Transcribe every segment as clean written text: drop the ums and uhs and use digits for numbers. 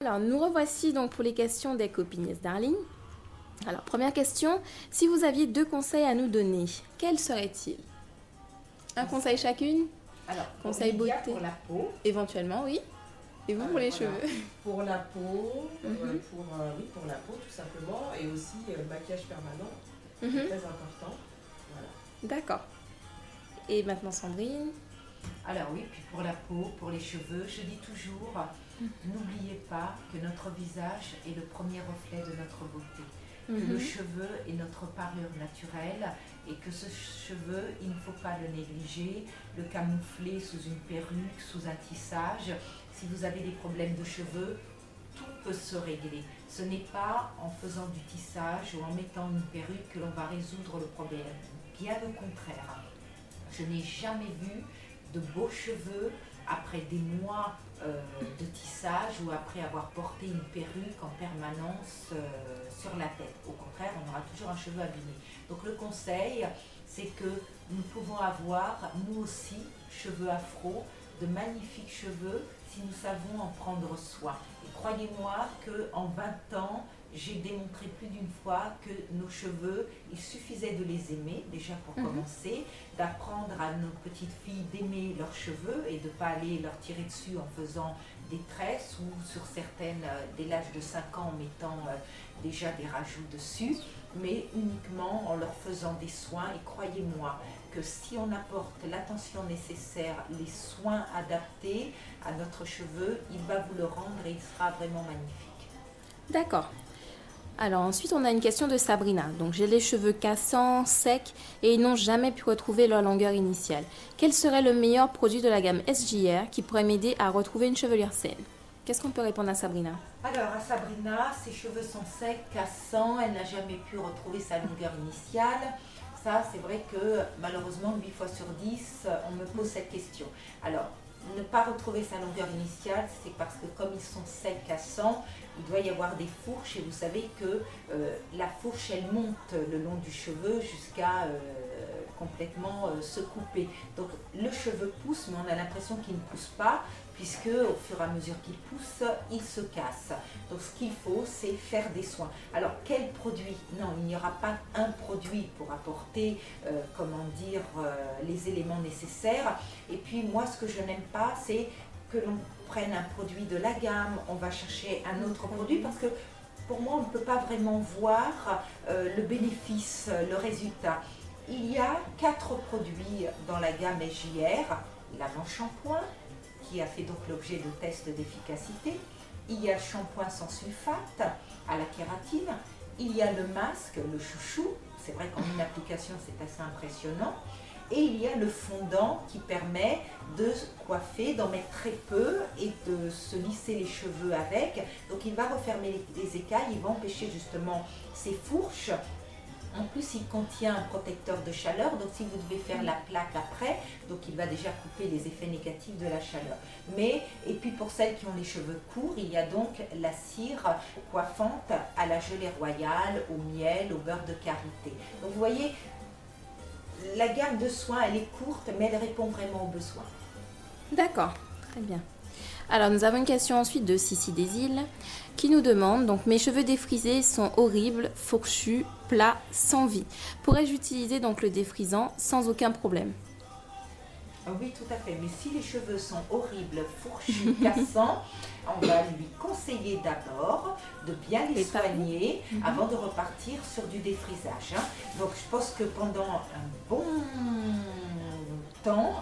Alors, nous revoici donc pour les questions des copines Darling. Alors, première question, si vous aviez 2 conseils à nous donner, quels seraient-ils? Un conseil chacune? Alors, conseil beauté pour la peau. Éventuellement, oui. Et vous, pour les cheveux? Pour la peau, pour la peau tout simplement, et aussi le maquillage permanent, c'est très important. Voilà. D'accord. Et maintenant Sandrine? Alors oui, puis pour la peau, pour les cheveux, je dis toujours, n'oubliez pas que notre visage est le premier reflet de notre beauté. Que le cheveu est notre parure naturelle et que ce cheveu, il ne faut pas le négliger, le camoufler sous une perruque, sous un tissage. Si vous avez des problèmes de cheveux, tout peut se régler. Ce n'est pas en faisant du tissage ou en mettant une perruque que l'on va résoudre le problème. Bien au contraire. Je n'ai jamais vu de beaux cheveux après des mois de tissage ou après avoir porté une perruque en permanence sur la tête. Au contraire, on aura toujours un cheveu abîmé. Donc le conseil, c'est que nous pouvons avoir, nous aussi, cheveux afro, de magnifiques cheveux si nous savons en prendre soin. Et croyez-moi qu'en 20 ans, j'ai démontré plus d'une fois que nos cheveux, il suffisait de les aimer, déjà pour commencer, d'apprendre à nos petites filles d'aimer leurs cheveux et de ne pas aller leur tirer dessus en faisant des tresses ou sur certaines, dès l'âge de 5 ans, en mettant déjà des rajouts dessus, mais uniquement en leur faisant des soins. Et croyez-moi que si on apporte l'attention nécessaire, les soins adaptés à notre cheveu, il va vous le rendre et il sera vraiment magnifique. D'accord. Alors ensuite, on a une question de Sabrina. Donc j'ai les cheveux cassants, secs et ils n'ont jamais pu retrouver leur longueur initiale. Quel serait le meilleur produit de la gamme SJR qui pourrait m'aider à retrouver une chevelure saine? Qu'est-ce qu'on peut répondre à Sabrina? Alors à Sabrina, ses cheveux sont secs, cassants, elle n'a jamais pu retrouver sa longueur initiale. Ça, c'est vrai que malheureusement, 8 fois sur 10, on me pose cette question. Alors, ne pas retrouver sa longueur initiale, c'est parce que comme ils sont secs, cassants, il doit y avoir des fourches et vous savez que la fourche, elle monte le long du cheveu jusqu'à complètement se couper. Donc le cheveu pousse, mais on a l'impression qu'il ne pousse pas, puisque au fur et à mesure qu'il pousse, il se casse. Donc ce qu'il faut, c'est faire des soins. Alors quel produit? Non, il n'y aura pas un produit pour apporter, les éléments nécessaires. Et puis moi, ce que je n'aime pas, c'est que l'on prenne un produit de la gamme, on va chercher un autre produit, parce que pour moi, on ne peut pas vraiment voir le bénéfice, le résultat. Il y a 4 produits dans la gamme SJR. L'avant-shampoing, qui a fait donc l'objet de tests d'efficacité. Il y a le shampoing sans sulfate à la kératine. Il y a le masque, le chouchou. C'est vrai qu'en une application, c'est assez impressionnant. Et il y a le fondant qui permet de coiffer, d'en mettre très peu et de se lisser les cheveux avec. Donc il va refermer les écailles, il va empêcher justement ces fourches. En plus, il contient un protecteur de chaleur, donc si vous devez faire la plaque après, donc il va déjà couper les effets négatifs de la chaleur. Et puis pour celles qui ont les cheveux courts, il y a donc la cire coiffante à la gelée royale, au miel, au beurre de karité. Donc vous voyez, la gamme de soins, elle est courte, mais elle répond vraiment aux besoins. D'accord, très bien. Alors, nous avons une question ensuite de Sissi des Îles qui nous demande, donc mes cheveux défrisés sont horribles, fourchus, plats, sans vie. Pourrais-je utiliser donc le défrisant sans aucun problème? Oui, tout à fait. Mais si les cheveux sont horribles, fourchus, cassants, on va lui conseiller d'abord de bien les soigner avant de repartir sur du défrisage. Donc, je pense que pendant un bon temps,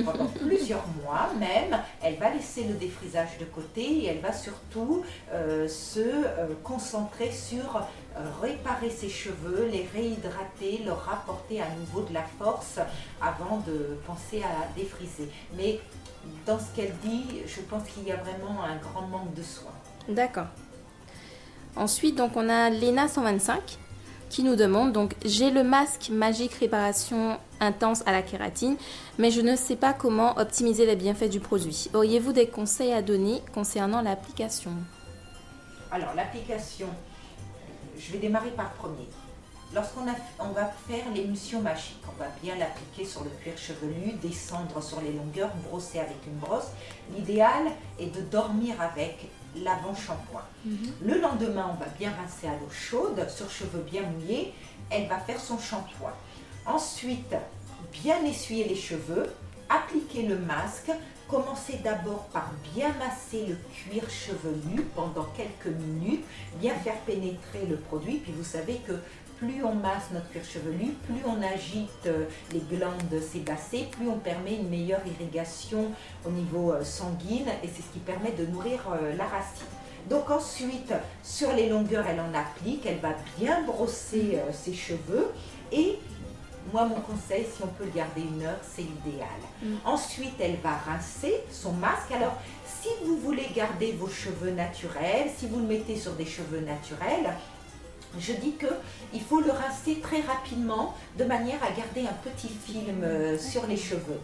pendant plusieurs mois même, elle va laisser le défrisage de côté et elle va surtout se concentrer sur réparer ses cheveux, les réhydrater, leur rapporter à nouveau de la force avant de penser à défriser. Mais dans ce qu'elle dit, je pense qu'il y a vraiment un grand manque de soins. D'accord. Ensuite, donc on a Léna 125 qui nous demande, donc j'ai le masque magique réparation intense à la kératine, mais je ne sais pas comment optimiser les bienfaits du produit. Auriez-vous des conseils à donner concernant l'application? Alors l'application, je vais démarrer par le premier. on va faire l'émulsion magique, on va bien l'appliquer sur le cuir chevelu, descendre sur les longueurs, brosser avec une brosse. L'idéal est de dormir avec l'avant-shampoing. Le lendemain, on va bien rincer à l'eau chaude, sur cheveux bien mouillés, elle va faire son shampoing. Ensuite, bien essuyer les cheveux, appliquer le masque. Commencez d'abord par bien masser le cuir chevelu pendant quelques minutes, bien faire pénétrer le produit. Puis vous savez que plus on masse notre cuir chevelu, plus on agite les glandes sébacées, plus on permet une meilleure irrigation au niveau sanguine et c'est ce qui permet de nourrir la racine. Donc ensuite, sur les longueurs, elle en applique, elle va bien brosser ses cheveux et moi, mon conseil, si on peut le garder 1 heure, c'est l'idéal. Ensuite, elle va rincer son masque. Alors, si vous voulez garder vos cheveux naturels, si vous le mettez sur des cheveux naturels, je dis qu'il faut le rincer très rapidement de manière à garder un petit film sur les cheveux.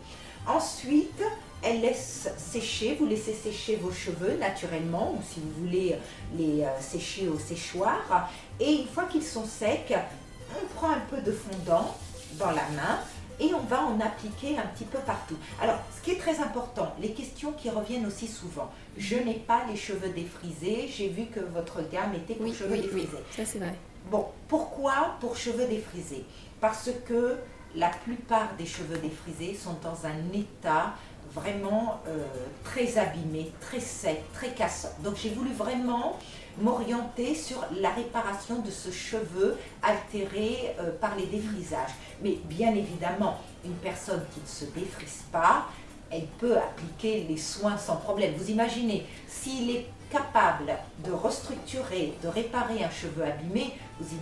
Ensuite, elle laisse sécher, vous laissez sécher vos cheveux naturellement ou si vous voulez les sécher au séchoir. Et une fois qu'ils sont secs, on prend un peu de fondant dans la main et on va en appliquer un petit peu partout. Alors, ce qui est très important, les questions qui reviennent aussi souvent. Je n'ai pas les cheveux défrisés, j'ai vu que votre gamme était pour cheveux défrisés. Oui, ça c'est vrai. Bon, pourquoi pour cheveux défrisés? Parce que la plupart des cheveux défrisés sont dans un état vraiment très abîmé, très sec, très cassant. Donc j'ai voulu vraiment m'orienter sur la réparation de ce cheveu altéré par les défrisages. Mais bien évidemment, une personne qui ne se défrise pas, elle peut appliquer les soins sans problème. Vous imaginez, s'il est capable de restructurer, de réparer un cheveu abîmé, vous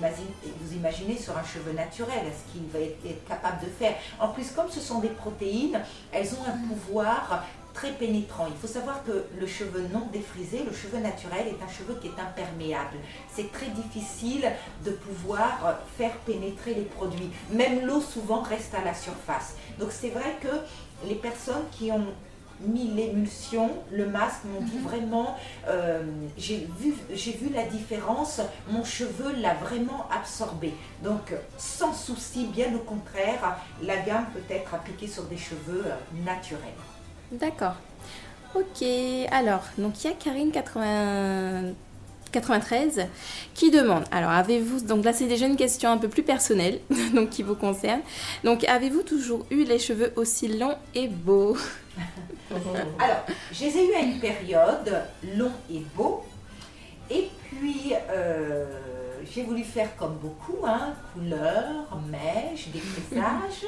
imaginez sur un cheveu naturel ce qu'il va être capable de faire. En plus, comme ce sont des protéines, elles ont un pouvoir très pénétrant. Il faut savoir que le cheveu non défrisé, le cheveu naturel est un cheveu qui est imperméable. C'est très difficile de pouvoir faire pénétrer les produits. Même l'eau souvent reste à la surface. Donc c'est vrai que les personnes qui ont mis l'émulsion, le masque, m'ont dit vraiment, j'ai vu la différence, mon cheveu l'a vraiment absorbé. Donc sans souci, bien au contraire, la gamme peut être appliquée sur des cheveux naturels. D'accord. Ok, alors, donc il y a Karine 93 qui demande, alors avez-vous, donc là c'est déjà une question un peu plus personnelle, donc qui vous concerne, donc avez-vous toujours eu les cheveux aussi longs et beaux? Alors, je les ai eu à une période longs et beaux, et puis j'ai voulu faire comme beaucoup, couleur, mèche, défrisage.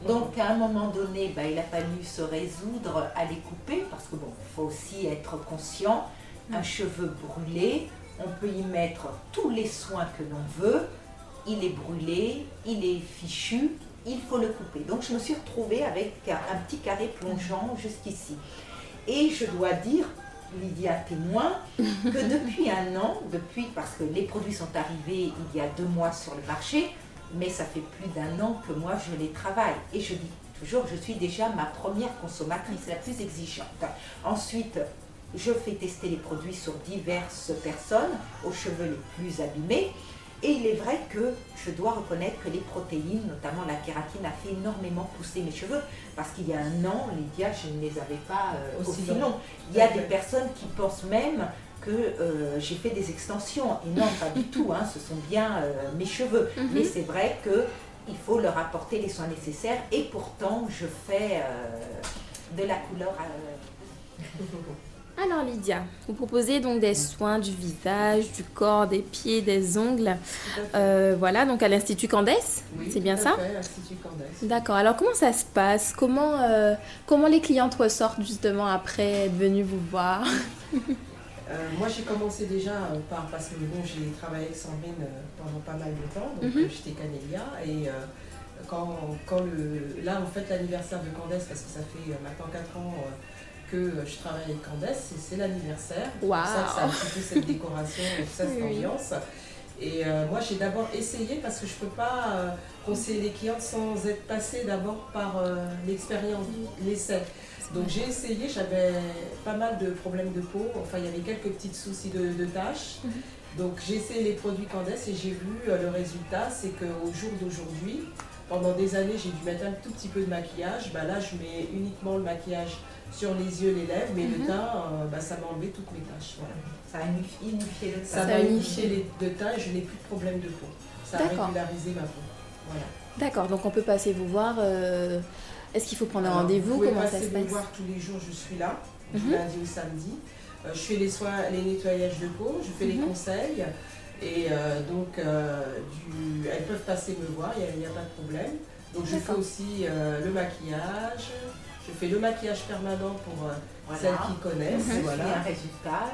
Donc à un moment donné, il a fallu se résoudre à les couper parce que bon, il faut aussi être conscient. Un cheveu brûlé, on peut y mettre tous les soins que l'on veut. Il est brûlé, il est fichu, il faut le couper. Donc je me suis retrouvée avec un petit carré plongeant jusqu'ici. Et je dois dire, Lydia témoin, que depuis 1 an, parce que les produits sont arrivés il y a 2 mois sur le marché, mais ça fait plus d'1 an que moi je les travaille. Et je dis toujours, je suis déjà ma première consommatrice, la plus exigeante. Ensuite, je fais tester les produits sur diverses personnes, aux cheveux les plus abîmés. Et il est vrai que je dois reconnaître que les protéines, notamment la kératine, a fait énormément pousser mes cheveux. Parce qu'il y a 1 an, Lydia, je ne les avais pas aussi longs. Il y a des personnes qui pensent même que j'ai fait des extensions. Et non, pas du tout, ce sont bien mes cheveux. Mais c'est vrai qu'il faut leur apporter les soins nécessaires. Et pourtant, je fais de la couleur. Alors Lydia, vous proposez donc des soins du visage, du corps, des pieds, des ongles. Voilà, donc à l'Institut Candès, oui, c'est bien ça? Oui, l'Institut Candès. D'accord, alors comment ça se passe? Comment les clientes ressortent justement après être venues vous voir? Moi j'ai commencé déjà parce que bon, j'ai travaillé avec Sandrine pendant pas mal de temps, donc j'étais Canélia et là en fait l'anniversaire de Candès, parce que ça fait maintenant 4 ans que je travaille avec Candès, c'est l'anniversaire, c'est pour ça que ça a un petit peu cette décoration et toute cette ambiance. Et moi j'ai d'abord essayé parce que je ne peux pas conseiller les clientes sans être passée d'abord par l'expérience, l'essai. Donc j'ai essayé, j'avais pas mal de problèmes de peau, enfin il y avait quelques petits soucis de taches. Donc j'ai essayé les produits Candace et j'ai vu le résultat, c'est qu'au jour d'aujourd'hui, pendant des années j'ai dû mettre un tout petit peu de maquillage, là je mets uniquement le maquillage sur les yeux, les lèvres, mais le teint, ça m'a enlevé toutes mes taches. Voilà. Ça a unifié le teint. Ça m'a unifié le teint et je n'ai plus de problème de peau. Ça a régularisé ma peau. Voilà. D'accord, donc on peut passer vous voir. Est-ce qu'il faut prendre un rendez-vous? Comment ça se passe? Vous pouvez passer me voir tous les jours, je suis là, du lundi au samedi. Je fais les soins, les nettoyages de peau, je fais les conseils. Et elles peuvent passer me voir, il n'y a pas de problème. Donc je fais aussi le maquillage. Je fais le maquillage permanent pour celles qui connaissent. Je fais un résultat.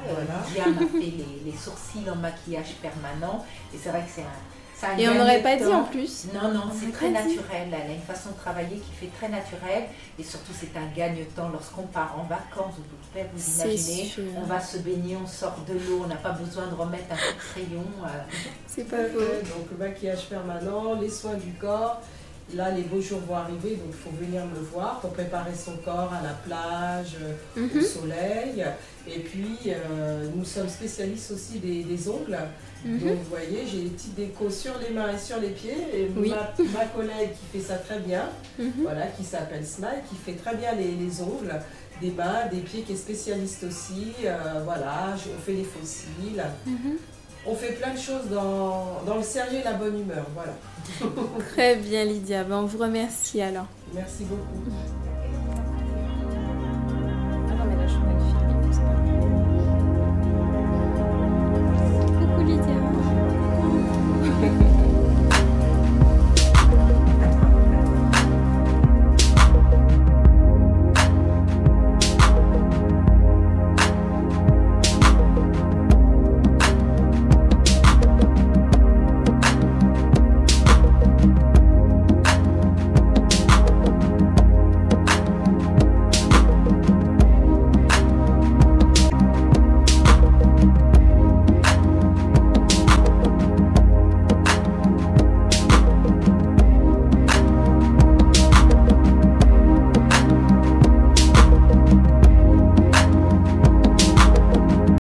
Lydia m'a fait les sourcils en maquillage permanent. Et c'est vrai que c'est un... Et on n'aurait pas dit en plus. Non, c'est très naturel. Elle a une façon de travailler qui fait très naturel. Et surtout, c'est un gagne-temps lorsqu'on part en vacances. Vous pouvez vous imaginer, on va se baigner, on sort de l'eau, on n'a pas besoin de remettre un coup de crayon. C'est pas faux. Donc, le maquillage permanent, les soins du corps. Là, les beaux jours vont arriver, donc il faut venir me voir pour préparer son corps à la plage, au soleil. Et puis, nous sommes spécialistes aussi des ongles. Donc, vous voyez, j'ai des petites décos sur les mains et sur les pieds. Et ma collègue qui fait ça très bien, voilà, qui s'appelle Smile, qui fait très bien les ongles, des mains, des pieds, qui est spécialiste aussi. Voilà, on fait les fossiles. On fait plein de choses dans le sérieux et la bonne humeur, voilà. Très bien Lydia, on vous remercie alors. Merci beaucoup.